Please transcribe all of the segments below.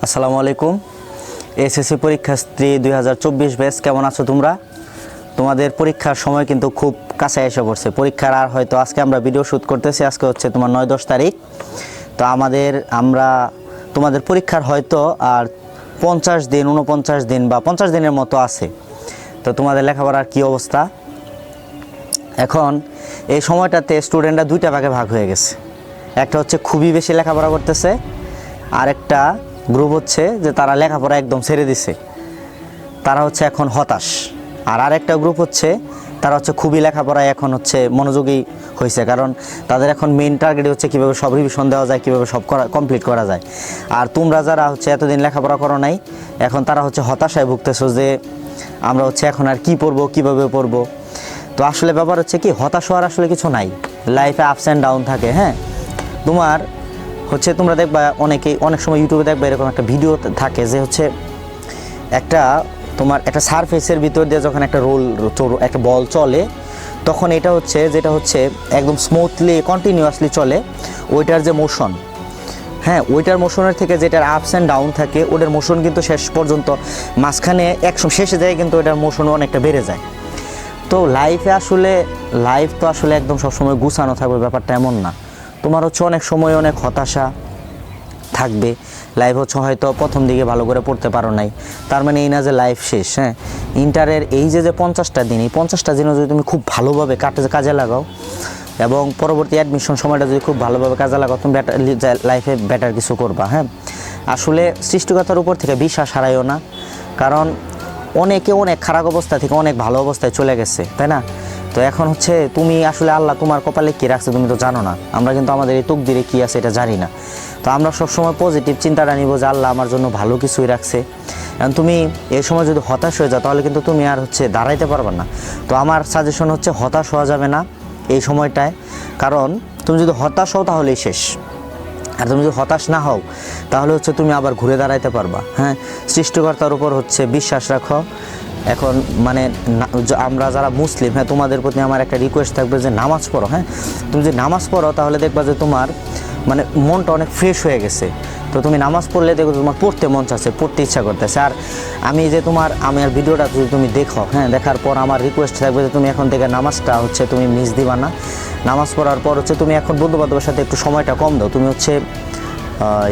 আসসালামু আলাইকুম। এসএসসি পরীক্ষার্থী 2024 ব্যাচ, কেমন আছো তোমরা? তোমাদের পরীক্ষার সময় কিন্তু খুব কাছে এসে পড়ছে। পরীক্ষার আর হয়তো আজকে আমরা ভিডিও শ্যুট করতেছি, আজকে হচ্ছে তোমার 9-10 তারিখ। তো আমরা তোমাদের পরীক্ষার হয়তো আর 50 দিন 49 দিন বা 50 দিনের মতো আছে। তো তোমাদের লেখাপড়ার কি অবস্থা? এখন এই সময়টাতে স্টুডেন্টরা দুইটা ভাগে ভাগ হয়ে গেছে। একটা হচ্ছে খুবই বেশি লেখাপড়া করতেছে, আর একটা গ্রুপ হচ্ছে যে তারা লেখাপড়া একদম ছেড়ে দিছে, তারা হচ্ছে এখন হতাশ। আর আরেকটা গ্রুপ হচ্ছে তারা হচ্ছে খুবই লেখাপড়ায় এখন হচ্ছে মনোযোগী হয়েছে, কারণ তাদের এখন মেইন টার্গেট হচ্ছে কীভাবে সব রিভিশন দেওয়া যায়, কীভাবে সব কমপ্লিট করা যায়। আর তোমরা যারা হচ্ছে এতদিন লেখাপড়া করো নাই, এখন তারা হচ্ছে হতাশায় ভুগতেছো যে আমরা হচ্ছে এখন আর কি পড়বো, কীভাবে পড়বো। তো আসলে ব্যাপার হচ্ছে কি, হতাশ হওয়ার আসলে কিছু নাই, লাইফে আপস অ্যান্ড ডাউন থাকে। হ্যাঁ, তোমার হচ্ছে তোমরা দেখবা অনেক সময় ইউটিউবে দেখবা এরকম একটা ভিডিও থাকে যে হচ্ছে তোমার একটা সারফেসের ভিতর দিয়ে যখন একটা বল চলে, তখন যেটা হচ্ছে একদম স্মুথলি কন্টিনিউয়াসলি চলে, ওইটার যে মোশন, হ্যাঁ ওইটার মোশনের থেকে যেটার আপস অ্যান্ড ডাউন থাকে, ওটার মোশন কিন্তু শেষ পর্যন্ত মাঝখানে শেষে যায় কিন্তু ওইটার মোশন অনেকটা বেড়ে যায়। তো লাইফ তো আসলে একদম সবসময় গুছানো থাকবে, ব্যাপারটা এমন না। তোমার হচ্ছে অনেক সময় অনেক হতাশা থাকবে। লাইফ হচ্ছে হয়তো প্রথম দিকে ভালো করে পড়তে পারো নাই, তার মানে এই না যে লাইফ শেষ। হ্যাঁ, ইন্টারের এই যে 50টা দিন, এই 50টা দিনও যদি তুমি খুব ভালোভাবে কাজে লাগাও এবং পরবর্তী অ্যাডমিশন সময়টা যদি খুব ভালোভাবে কাজে লাগাও, তুমি লাইফে বেটার কিছু করবা। হ্যাঁ, আসলে সৃষ্টিকর্তার উপর থেকে বিশ্বাস হারাইও না, কারণ অনেকে অনেক খারাপ অবস্থা থেকে অনেক ভালো অবস্থায় চলে গেছে, তাই না? তো এখন হচ্ছে তুমি আসলে আল্লাহ তোমার কপালে কী রাখছে তুমি তো জানো না, আমরা কিন্তু আমাদের এই তকদিরে কী আছে এটা জানি না। তো আমরা সবসময় পজিটিভ চিন্তাটা নিব যে আল্লাহ আমার জন্য ভালো কিছুই রাখছে। কারণ তুমি এই সময় যদি হতাশ হয়ে যাও, তাহলে কিন্তু তুমি আর দাঁড়াইতে পারবে না। তো আমার সাজেশন হচ্ছে হতাশ হওয়া যাবে না এই সময়টায়, কারণ তুমি যদি হতাশ হও তাহলেই শেষ। আর তুমি যদি হতাশ না হও, তাহলে তুমি আবার ঘুরে দাঁড়াইতে পারবা। হ্যাঁ, সৃষ্টিকর্তার উপর বিশ্বাস রাখো। এখন আমরা যারা মুসলিম, হ্যাঁ তোমাদের প্রতি আমার একটা রিকোয়েস্ট থাকবে যে নামাজ পড়ো। হ্যাঁ, তুমি যদি নামাজ পড়ো তাহলে দেখবা যে তোমার মনটা অনেক ফ্রেশ হয়ে গেছে। তো তুমি নামাজ পড়লে দেখো তোমার পড়তে মন চাচ্ছে, পড়তে ইচ্ছা করতেছে। আর আমার ভিডিওটা যদি তুমি দেখো, হ্যাঁ দেখার পর আমার রিকোয়েস্ট থাকবে যে তুমি এখন থেকে নামাজটা তুমি মিস দিবা না। নামাজ পড়ার পর তুমি এখন বন্ধুবান্ধবের সাথে একটু সময়টা কম দাও। তুমি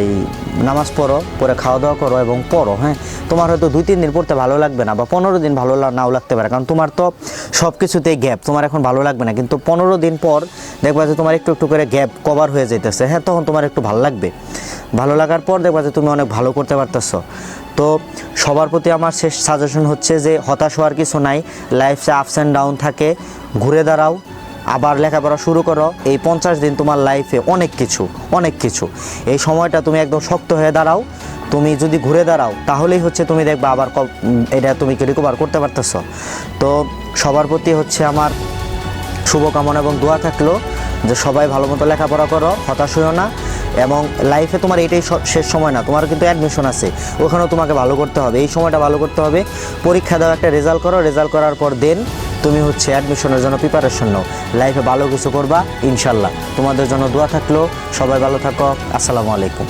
এই নামাজ পরে খাওয়া দাওয়া করো এবং পড়ো। হ্যাঁ, তোমার হয়তো 2-3 দিন পড়তে ভালো লাগবে না, বা 15 দিন ভালো নাও লাগতে পারে, কারণ তোমার তো সব কিছুতেই গ্যাপ, তোমার এখন ভালো লাগবে না। কিন্তু 15 দিন পর দেখবা যে তোমার একটু একটু করে গ্যাপ কভার হয়ে যেতেছে। হ্যাঁ, তখন তোমার একটু ভালো লাগবে। ভালো লাগার পর দেখবা যে তুমি অনেক ভালো করতে পারতেছো। তো সবার প্রতি আমার শেষ সাজেশন হচ্ছে যে হতাশ হওয়ার কিছু নাই, লাইফে আপস অ্যান্ড ডাউন থাকে, ঘুরে দাঁড়াও, আবার লেখাপড়া শুরু করো। এই 50 দিন তোমার লাইফে অনেক কিছু এই সময়টা তুমি একদম শক্ত হয়ে দাঁড়াও। তুমি যদি ঘুরে দাঁড়াও তাহলেই তুমি দেখবা আবার এটা তুমি রিকভার করতে পারতেছো। তো সবার প্রতি আমার শুভকামনা এবং দোয়া থাকলো যে সবাই ভালো মতো লেখাপড়া করো, হতাশ হইও না। এবং লাইফে তোমার এটাই শেষ সময় না, তোমার কিন্তু অ্যাডমিশন আছে, ওখানেও তোমাকে ভালো করতে হবে। এই সময়টা ভালো করতে হবে, পরীক্ষা দাও, একটা রেজাল্ট করো, রেজাল্ট করার পর তুমি অ্যাডমিশনের জন্য প্রিপারেশন নাও, লাইফে ভালো কিছু করবা ইনশাল্লাহ। তোমাদের জন্য দোয়া থাকলো, সবাই ভালো থাকো। আসসালামু আলাইকুম।